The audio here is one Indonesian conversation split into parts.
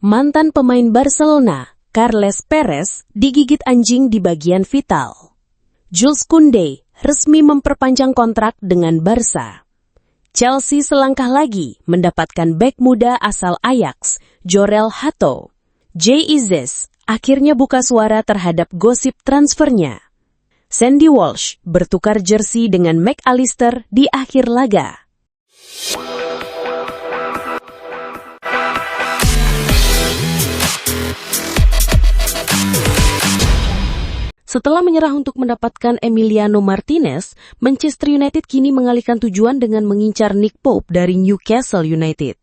Mantan pemain Barcelona, Carles Perez, digigit anjing di bagian vital. Jules Koundé resmi memperpanjang kontrak dengan Barca. Chelsea selangkah lagi mendapatkan bek muda asal Ajax, Jorel Hato. JIZ akhirnya buka suara terhadap gosip transfernya. Sandy Walsh bertukar jersey dengan McAllister di akhir laga. Setelah menyerah untuk mendapatkan Emiliano Martinez, Manchester United kini mengalihkan tujuan dengan mengincar Nick Pope dari Newcastle United.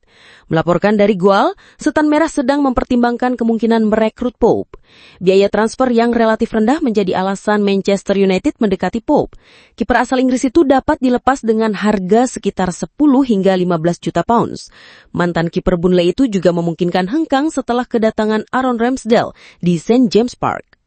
Melaporkan dari Goal, Setan Merah sedang mempertimbangkan kemungkinan merekrut Pope. Biaya transfer yang relatif rendah menjadi alasan Manchester United mendekati Pope. Kiper asal Inggris itu dapat dilepas dengan harga sekitar 10 hingga 15 juta pounds. Mantan kiper Burnley itu juga memungkinkan hengkang setelah kedatangan Aaron Ramsdale di St. James Park.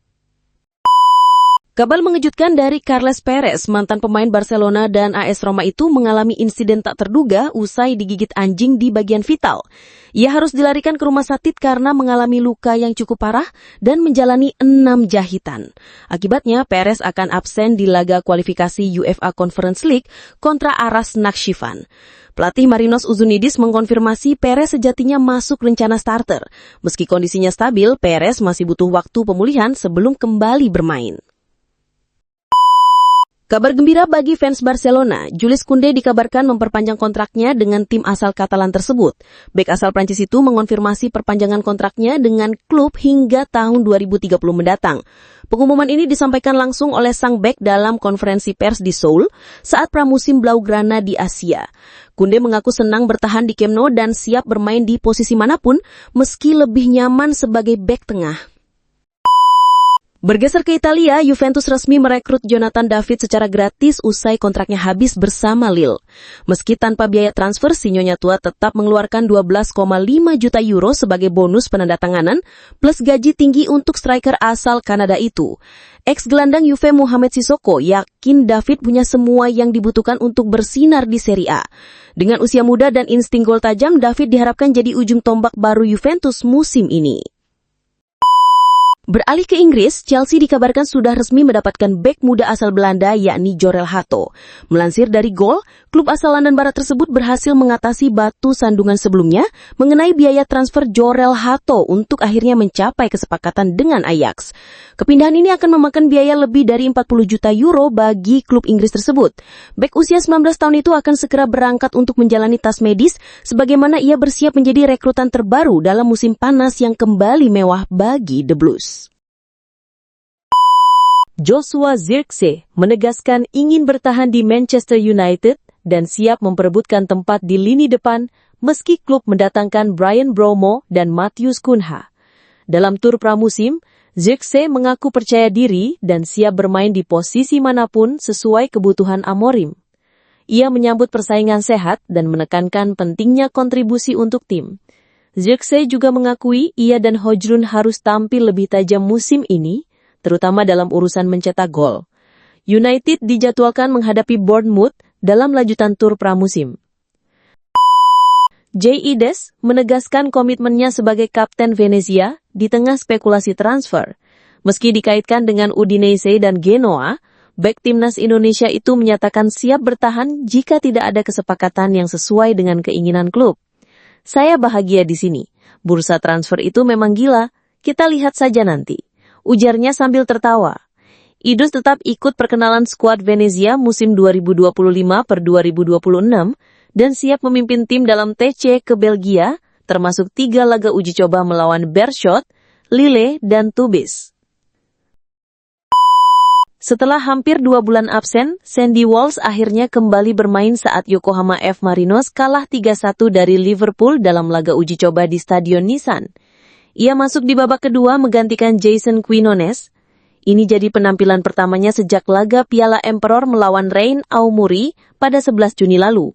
Kabar mengejutkan dari Carles Perez, mantan pemain Barcelona dan AS Roma itu mengalami insiden tak terduga usai digigit anjing di bagian vital. Ia harus dilarikan ke rumah sakit karena mengalami luka yang cukup parah dan menjalani 6 jahitan. Akibatnya, Perez akan absen di laga kualifikasi UEFA Conference League kontra Aras Nakhchivan. Pelatih Marinos Uzunidis mengkonfirmasi Perez sejatinya masuk rencana starter. Meski kondisinya stabil, Perez masih butuh waktu pemulihan sebelum kembali bermain. Kabar gembira bagi fans Barcelona, Jules Koundé dikabarkan memperpanjang kontraknya dengan tim asal Katalan tersebut. Bek asal Prancis itu mengonfirmasi perpanjangan kontraknya dengan klub hingga tahun 2030 mendatang. Pengumuman ini disampaikan langsung oleh sang bek dalam konferensi pers di Seoul saat pramusim Blaugrana di Asia. Koundé mengaku senang bertahan di Camp Nou dan siap bermain di posisi manapun meski lebih nyaman sebagai bek tengah. Bergeser ke Italia, Juventus resmi merekrut Jonathan David secara gratis usai kontraknya habis bersama Lille. Meski tanpa biaya transfer, si Nyonya tua tetap mengeluarkan 12,5 juta euro sebagai bonus penandatanganan, plus gaji tinggi untuk striker asal Kanada itu. Ex-gelandang Juve Mohamed Sissoko yakin David punya semua yang dibutuhkan untuk bersinar di Serie A. Dengan usia muda dan insting gol tajam, David diharapkan jadi ujung tombak baru Juventus musim ini. Beralih ke Inggris, Chelsea dikabarkan sudah resmi mendapatkan bek muda asal Belanda yakni Jorel Hato. Melansir dari Goal, klub asal London Barat tersebut berhasil mengatasi batu sandungan sebelumnya mengenai biaya transfer Jorel Hato untuk akhirnya mencapai kesepakatan dengan Ajax. Kepindahan ini akan memakan biaya lebih dari 40 juta euro bagi klub Inggris tersebut. Bek usia 19 tahun itu akan segera berangkat untuk menjalani tes medis sebagaimana ia bersiap menjadi rekrutan terbaru dalam musim panas yang kembali mewah bagi The Blues. Joshua Zirkzee menegaskan ingin bertahan di Manchester United dan siap memperebutkan tempat di lini depan meski klub mendatangkan Bryan Mbeumo dan Matheus Cunha. Dalam tur pramusim, Zirkzee mengaku percaya diri dan siap bermain di posisi manapun sesuai kebutuhan Amorim. Ia menyambut persaingan sehat dan menekankan pentingnya kontribusi untuk tim. Zirkzee juga mengakui ia dan Højlund harus tampil lebih tajam musim ini, terutama dalam urusan mencetak gol. United dijadwalkan menghadapi Bournemouth dalam lanjutan tur pramusim. JIZ menegaskan komitmennya sebagai kapten Venezia di tengah spekulasi transfer. Meski dikaitkan dengan Udinese dan Genoa, bek timnas Indonesia itu menyatakan siap bertahan jika tidak ada kesepakatan yang sesuai dengan keinginan klub. Saya bahagia di sini. Bursa transfer itu memang gila, kita lihat saja nanti, ujarnya sambil tertawa. Idus tetap ikut perkenalan skuad Venezia musim 2025-2026 dan siap memimpin tim dalam TC ke Belgia, termasuk 3 laga uji coba melawan Beerschot, Lille, dan Tubis. Setelah hampir 2 bulan absen, Sandy Walsh akhirnya kembali bermain saat Yokohama F. Marinos kalah 3-1 dari Liverpool dalam laga uji coba di Stadion Nissan. Ia masuk di babak kedua menggantikan Jason Quinones. Ini jadi penampilan pertamanya sejak laga Piala Emperor melawan Rein Aomori pada 11 Juni lalu.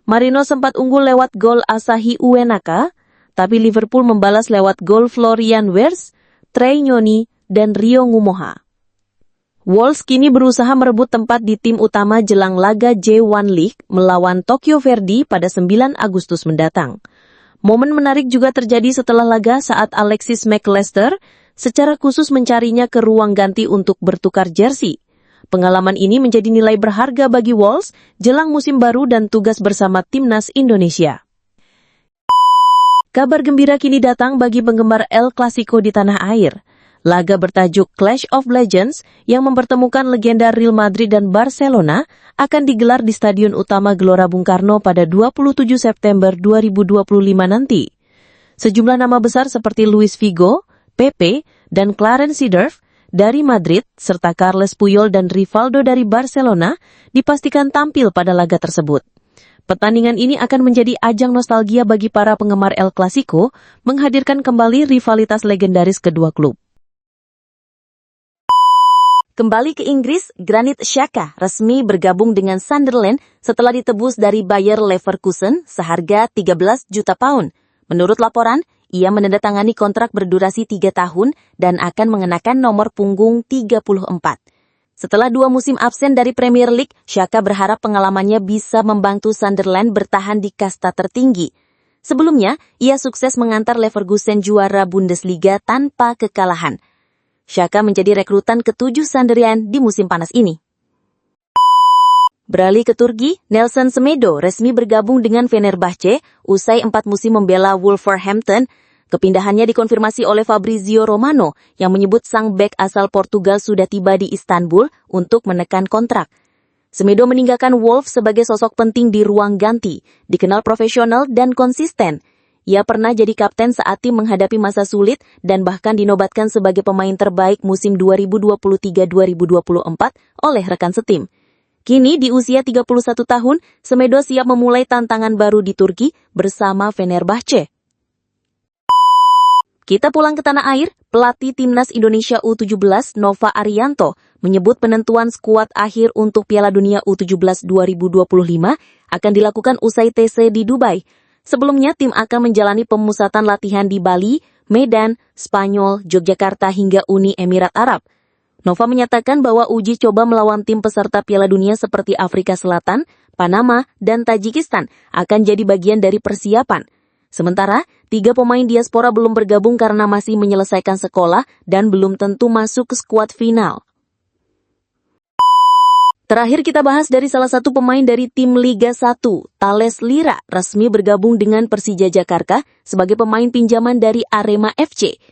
Marino sempat unggul lewat gol Asahi Uenaka, tapi Liverpool membalas lewat gol Florian Wirtz, Trey Nyoni, dan Rio Ngumoha. Wolves kini berusaha merebut tempat di tim utama jelang laga J1 League melawan Tokyo Verdy pada 9 Agustus mendatang. Momen menarik juga terjadi setelah laga saat Alexis McAllister secara khusus mencarinya ke ruang ganti untuk bertukar jersey. Pengalaman ini menjadi nilai berharga bagi Wolves jelang musim baru dan tugas bersama timnas Indonesia. Kabar gembira kini datang bagi penggemar El Clasico di tanah air. Laga bertajuk Clash of Legends yang mempertemukan legenda Real Madrid dan Barcelona akan digelar di Stadion Utama Gelora Bung Karno pada 27 September 2025 nanti. Sejumlah nama besar seperti Luis Figo, Pepe, dan Clarence Seedorf dari Madrid, serta Carles Puyol dan Rivaldo dari Barcelona dipastikan tampil pada laga tersebut. Pertandingan ini akan menjadi ajang nostalgia bagi para penggemar El Clasico, menghadirkan kembali rivalitas legendaris kedua klub. Kembali ke Inggris, Granit Xhaka resmi bergabung dengan Sunderland setelah ditebus dari Bayer Leverkusen seharga 13 juta pound. Menurut laporan, ia menandatangani kontrak berdurasi 3 tahun dan akan mengenakan nomor punggung 34. Setelah 2 musim absen dari Premier League, Xhaka berharap pengalamannya bisa membantu Sunderland bertahan di kasta tertinggi. Sebelumnya, ia sukses mengantar Leverkusen juara Bundesliga tanpa kekalahan. Xhaka menjadi rekrutan ke-7 Sunderland di musim panas ini. Beralih ke Turki, Nelson Semedo resmi bergabung dengan Fenerbahce usai 4 musim membela Wolverhampton. Kepindahannya dikonfirmasi oleh Fabrizio Romano yang menyebut sang bek asal Portugal sudah tiba di Istanbul untuk menekan kontrak. Semedo meninggalkan Wolves sebagai sosok penting di ruang ganti, dikenal profesional dan konsisten. Ia pernah jadi kapten saat tim menghadapi masa sulit dan bahkan dinobatkan sebagai pemain terbaik musim 2023-2024 oleh rekan setim. Kini di usia 31 tahun, Semedo siap memulai tantangan baru di Turki bersama Fenerbahce. Kita pulang ke tanah air, pelatih timnas Indonesia U17 Nova Arianto menyebut penentuan skuad akhir untuk Piala Dunia U17 2025 akan dilakukan usai TC di Dubai. Sebelumnya, tim akan menjalani pemusatan latihan di Bali, Medan, Spanyol, Yogyakarta hingga Uni Emirat Arab. Nova menyatakan bahwa uji coba melawan tim peserta Piala Dunia seperti Afrika Selatan, Panama, dan Tajikistan akan jadi bagian dari persiapan. Sementara, 3 pemain diaspora belum bergabung karena masih menyelesaikan sekolah dan belum tentu masuk ke skuad final. Terakhir kita bahas dari salah satu pemain dari tim Liga 1, Thales Lira, resmi bergabung dengan Persija Jakarta sebagai pemain pinjaman dari Arema FC.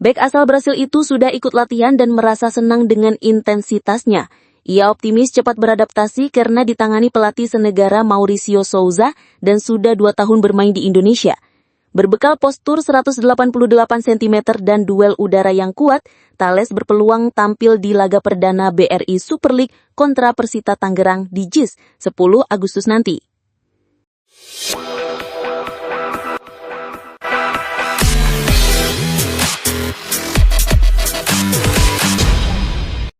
Bek asal Brasil itu sudah ikut latihan dan merasa senang dengan intensitasnya. Ia optimis cepat beradaptasi karena ditangani pelatih senegara Mauricio Souza dan sudah 2 tahun bermain di Indonesia. Berbekal postur 188 cm dan duel udara yang kuat, Thales berpeluang tampil di laga perdana BRI Super League kontra Persita Tangerang di JIS 10 Agustus nanti.